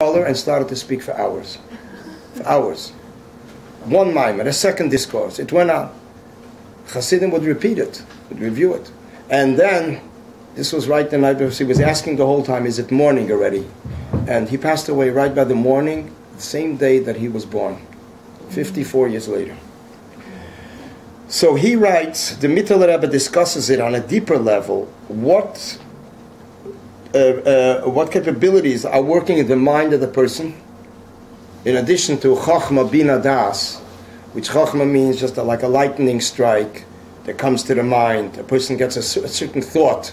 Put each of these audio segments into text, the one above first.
and started to speak for hours. For hours. One maimer, a second discourse. It went on. Hasidim would repeat it, would review it. And then, this was right the night before, he was asking the whole time, is it morning already? And he passed away right by the morning, the same day that he was born, 54 years later. So he writes, the Mittel Rebbe discusses it on a deeper level, what capabilities are working in the mind of the person, in addition to Chachma Bina Das, which Chachma means just like a lightning strike that comes to the mind. A person gets a certain thought.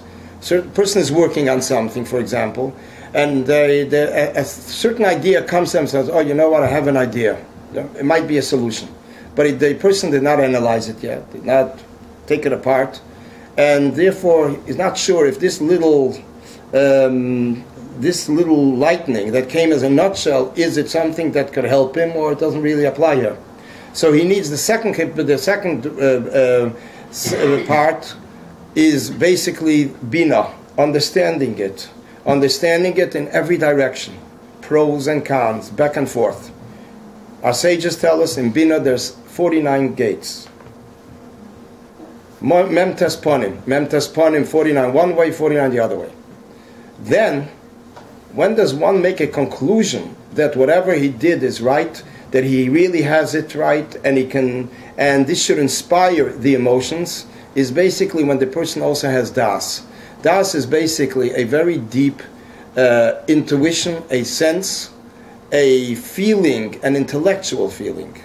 A person is working on something, for example, and a certain idea comes to them and says, oh, you know what, I have an idea. It might be a solution. But the person did not analyze it yet, did not take it apart, and therefore is not sure if this little lightning that came as a nutshell, is it something that could help him, or it doesn't really apply here? So he needs the second part is basically bina, understanding it in every direction, pros and cons, back and forth. Our sages tell us in bina there's 49 gates. Memtes ponim, 49 one way, 49 the other way. Then, when does one make a conclusion that whatever he did is right, that he really has it right, and this should inspire the emotions, is basically when the person also has das. Das is basically a very deep intuition, a sense, a feeling, an intellectual feeling,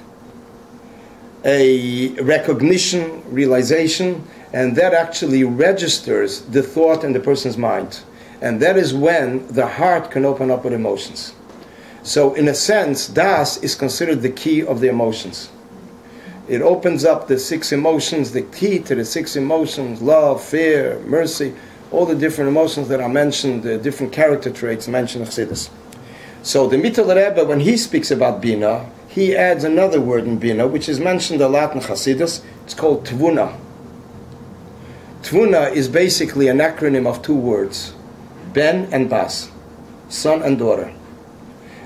a recognition, realization, and that actually registers the thought in the person's mind. And that is when the heart can open up with emotions. So in a sense, Das is considered the key of the emotions. It opens up the 6 emotions, the key to the 6 emotions, love, fear, mercy, all the different emotions that are mentioned, the different character traits mentioned in Chassidus. So the Mittel Rebbe, when he speaks about Bina, he adds another word in Bina, which is mentioned a lot in Chassidus. It's called Tvuna. Tvuna is basically an acronym of 2 words. Ben and Bas, son and daughter.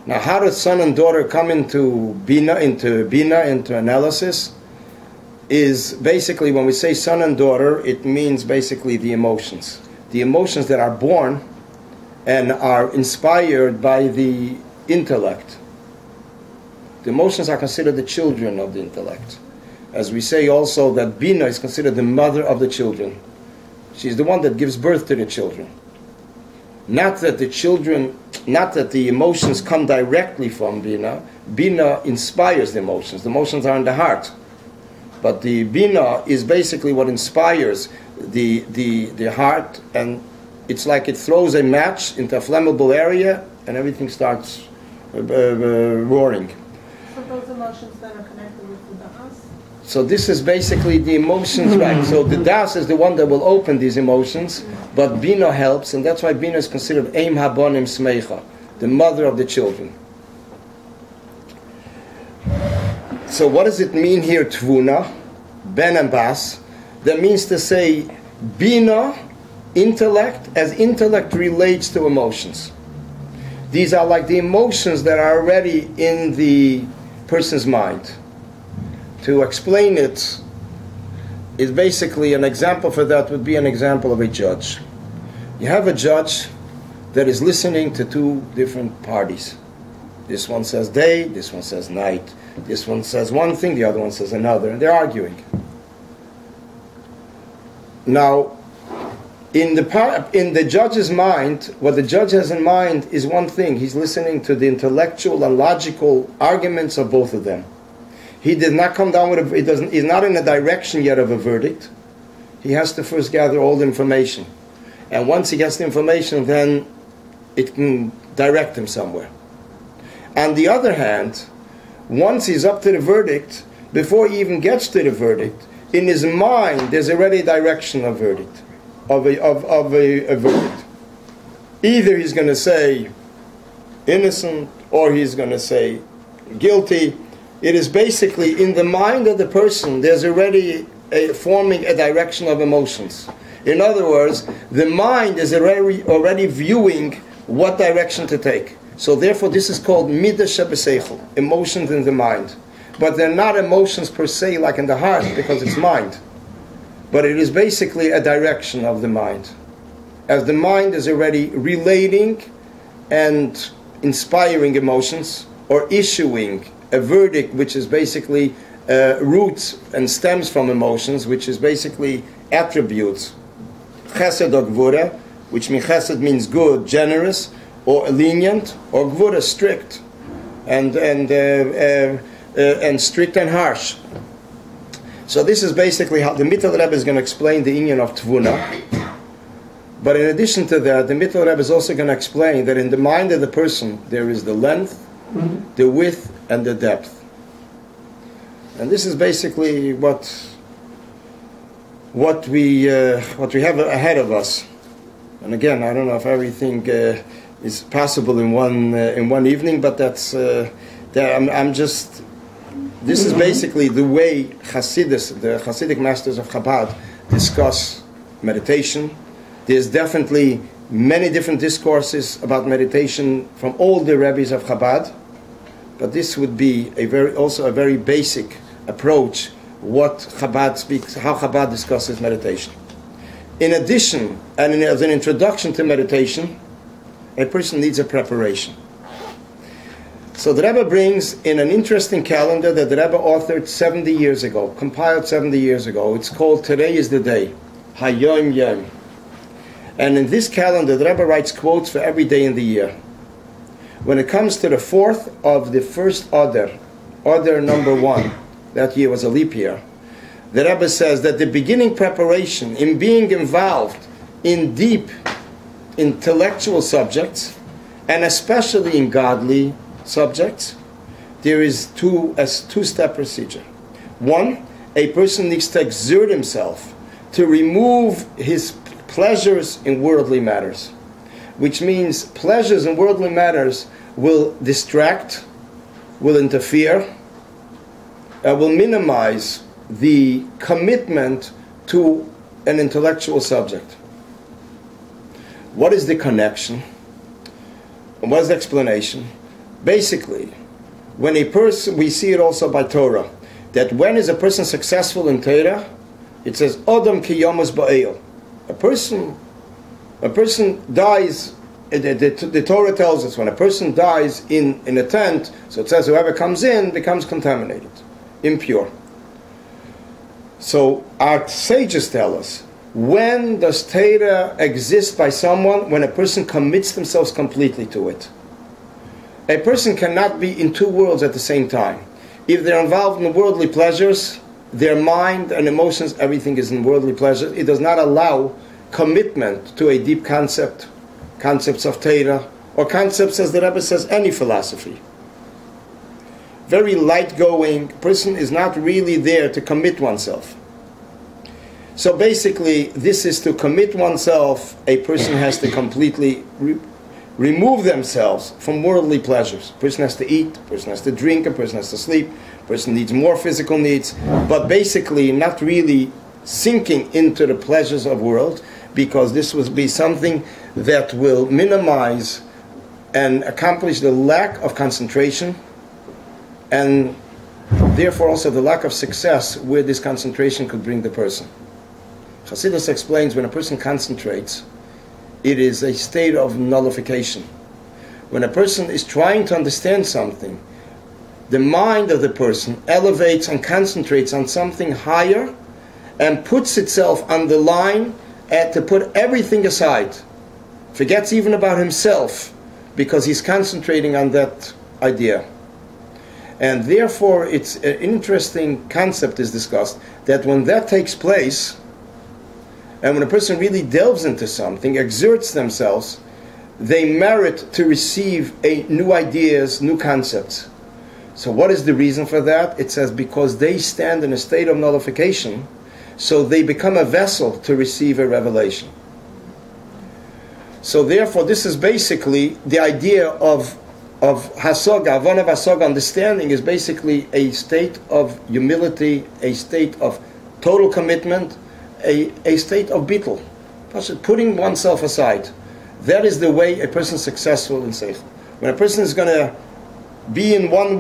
Now, how does son and daughter come into Bina, into analysis? Is basically when we say son and daughter, it means basically the emotions. The emotions that are born and are inspired by the intellect. The emotions are considered the children of the intellect. As we say also that Bina is considered the mother of the children. She's the one that gives birth to the children. Not that the emotions come directly from Bina. Bina inspires the emotions. The emotions are in the heart. But the Bina is basically what inspires the heart, and it's like it throws a match into a flammable area and everything starts roaring. So those emotions that are connected with the Das? So this is basically the emotions, right? So the Das is the one that will open these emotions, but Bina helps, and that's why Bina is considered Eim Habonim Smeicha, the mother of the children. So what does it mean here, Tvuna, Ben and Bas? That means to say, Bina, intellect, as intellect relates to emotions. These are like the emotions that are already in the person's mind. To explain it is basically an example for that would be an example of a judge. You have a judge that is listening to 2 different parties. This one says day, this one says night. This one says one thing, the other one says another, and they're arguing. Now, in the judge's mind, what the judge has in mind is one thing. He's listening to the intellectual and logical arguments of both of them. He did not come down with he's not in a direction yet of a verdict. He has to first gather all the information. And once he gets the information, then it can direct him somewhere. On the other hand, once he's up to the verdict, before he even gets to the verdict, in his mind there's already a direction of verdict, of a verdict. Either he's going to say innocent, or he's going to say guilty. It is basically in the mind of the person, there's already forming a direction of emotions. In other words, the mind is already viewing what direction to take. So therefore this is called midah shebeseichel, emotions in the mind. But they're not emotions per se like in the heart, because it's mind. But it is basically a direction of the mind. As the mind is already relating and inspiring emotions, or issuing a verdict which is basically roots and stems from emotions, which is basically attributes. Chesed or gvura, which means chesed means good, generous, or lenient, or gvura, strict, and strict and harsh. So this is basically how the Mittel Rebbe is going to explain the inyan of Tvuna. But in addition to that, the Mittel Rebbe is also going to explain that in the mind of the person there is the length, the width, and the depth. And this is basically what we have ahead of us. And again, I don't know if everything is possible in one evening, but that's I'm just. This is basically the way the Hasidic masters of Chabad discuss meditation. There's definitely many different discourses about meditation from all the rabbis of Chabad, but this would be also a very basic approach what Chabad speaks, how Chabad discusses meditation. In addition, and as an introduction to meditation, a person needs a preparation. So the Rebbe brings in an interesting calendar that the Rebbe authored 70 years ago, compiled 70 years ago. It's called Today is the Day, Hayom Yom. And in this calendar, the Rebbe writes quotes for every day in the year. When it comes to the 4th of the first Adar number 1, that year was a leap year, the Rebbe says that the beginning preparation in being involved in deep intellectual subjects, and especially in godly subjects, there is a two-step procedure. One, a person needs to exert himself to remove his pleasures in worldly matters, which means pleasures in worldly matters will distract, will interfere, will minimize the commitment to an intellectual subject. What is the connection? And what is the explanation? Basically, when a person, we see it also by Torah, that when is a person successful in Torah, it says, Odom ki yomas ba'el. A person dies, the Torah tells us when a person dies in a tent, so it says whoever comes in becomes contaminated, impure. So our sages tell us, when does Torah exist by someone? When a person commits themselves completely to it. A person cannot be in two worlds at the same time. If they're involved in worldly pleasures, their mind and emotions, everything is in worldly pleasures. It does not allow commitment to a deep concepts of Torah, or concepts, as the Rebbe says, any philosophy. Very light-going, person is not really there to commit oneself. So basically, this is to commit oneself, a person has to completely remove themselves from worldly pleasures. A person has to eat, a person has to drink, a person has to sleep, a person needs more physical needs, but basically not really sinking into the pleasures of world, because this would be something that will minimize and accomplish the lack of concentration, and therefore also the lack of success where this concentration could bring the person. Chassidus explains when a person concentrates, it is a state of nullification. When a person is trying to understand something, the mind of the person elevates and concentrates on something higher and puts itself on the line to put everything aside. Forgets even about himself because he's concentrating on that idea. And therefore it's an interesting concept is discussed that when that takes place, and when a person really delves into something, exerts themselves, they merit to receive new ideas, new concepts. So what is the reason for that? It says because they stand in a state of nullification, so they become a vessel to receive a revelation. So therefore this is basically the idea of hasoga, avon of hasoga, understanding is basically a state of humility, a state of total commitment, a state of bittul, putting oneself aside. That is the way a person is successful in seichel. When a person is going to be in one,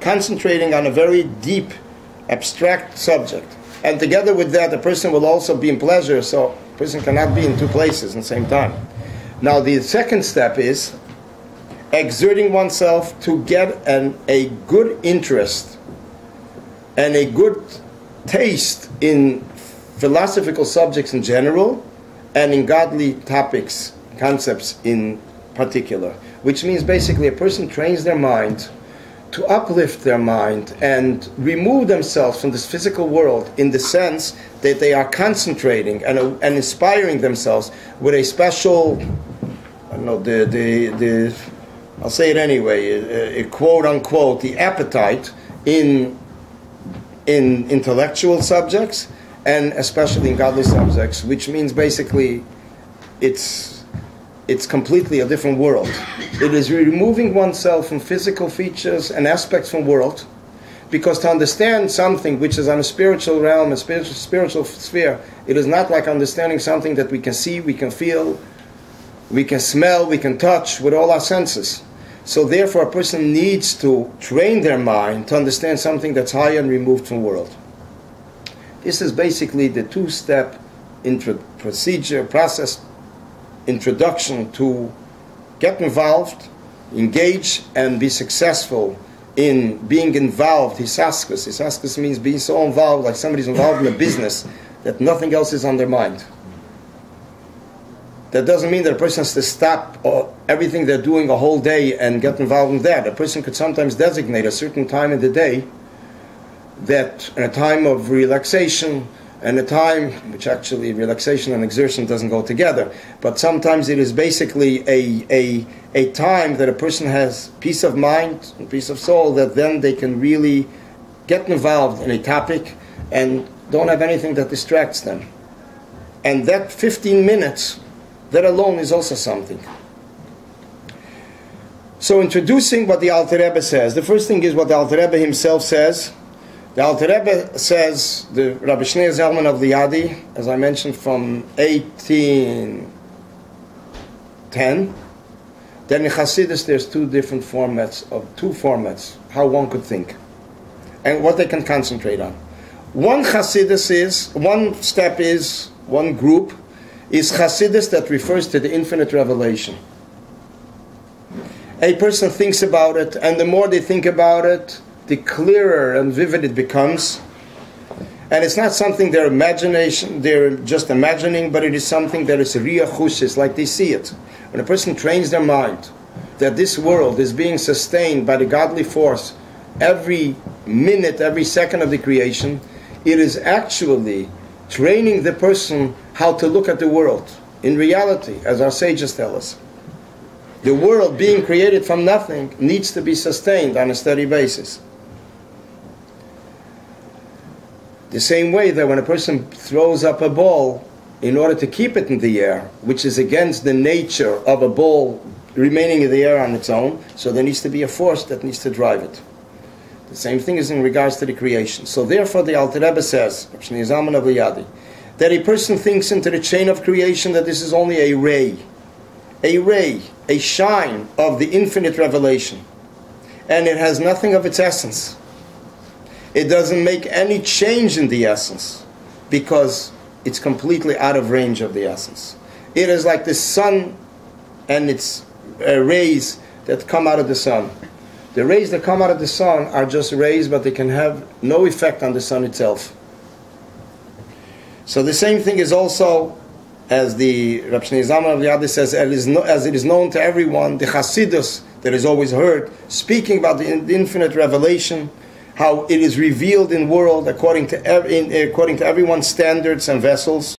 concentrating on a very deep, abstract subject, and together with that, the person will also be in pleasure. So a person cannot be in two places at the same time. Now, the second step is exerting oneself to get a good interest and a good taste in philosophical subjects in general, and in godly topics, concepts in particular. Which means basically a person trains their mind to uplift their mind and remove themselves from this physical world in the sense that they are concentrating and inspiring themselves with a special, I don't know, I'll say it anyway, a quote unquote, the appetite in intellectual subjects and especially in godly subjects, which means basically it's completely a different world. It is removing oneself from physical features and aspects from world, because to understand something which is on a spiritual realm, a spiritual sphere, it is not like understanding something that we can see, we can feel, we can smell, we can touch with all our senses. So therefore a person needs to train their mind to understand something that's higher and removed from world. This is basically the two-step process, introduction to get involved, engage, and be successful in being involved. Hisaskus. Hisaskus means being so involved, like somebody's involved in a business, that nothing else is on their mind. That doesn't mean that a person has to stop everything they're doing a whole day and get involved in that. A person could sometimes designate a certain time in the day, that a time of relaxation, and a time, which actually relaxation and exertion doesn't go together, but sometimes it is basically a time that a person has peace of mind and peace of soul, that then they can really get involved in a topic and don't have anything that distracts them. And that 15 minutes, that alone is also something. So introducing what the Alter Rebbe says. The first thing is what the Alter Rebbe himself says. The Alter Rebbe says, the Rabbi Shneur Zalman of Liadi, as I mentioned, from 1810, that in Hasidus there's two formats, how one could think, and what they can concentrate on. One Hasidus is, one step is, one group, is Hasidus that refers to the infinite revelation. A person thinks about it, and the more they think about it, the clearer and vivid it becomes. And it's not something they're just imagining, but it is something that is riyah chushis, like they see it. When a person trains their mind that this world is being sustained by the godly force every minute, every second of the creation, it is actually training the person how to look at the world. In reality, as our sages tell us, the world being created from nothing needs to be sustained on a steady basis. The same way that when a person throws up a ball, in order to keep it in the air, which is against the nature of a ball remaining in the air on its own, so there needs to be a force that needs to drive it. The same thing is in regards to the creation. So therefore the Alter Rebbe says, that a person thinks into the chain of creation that this is only a ray, a shine of the infinite revelation, and it has nothing of its essence. It doesn't make any change in the essence, because it's completely out of range of the essence. It is like the sun and its rays that come out of the sun. The rays that come out of the sun are just rays, but they can have no effect on the sun itself. So the same thing is also, as the Rabbi Shneur Zalman of Liadi says, as it is known to everyone, the Hasidus that is always heard, speaking about the infinite revelation, how it is revealed in world according to everyone's standards and vessels.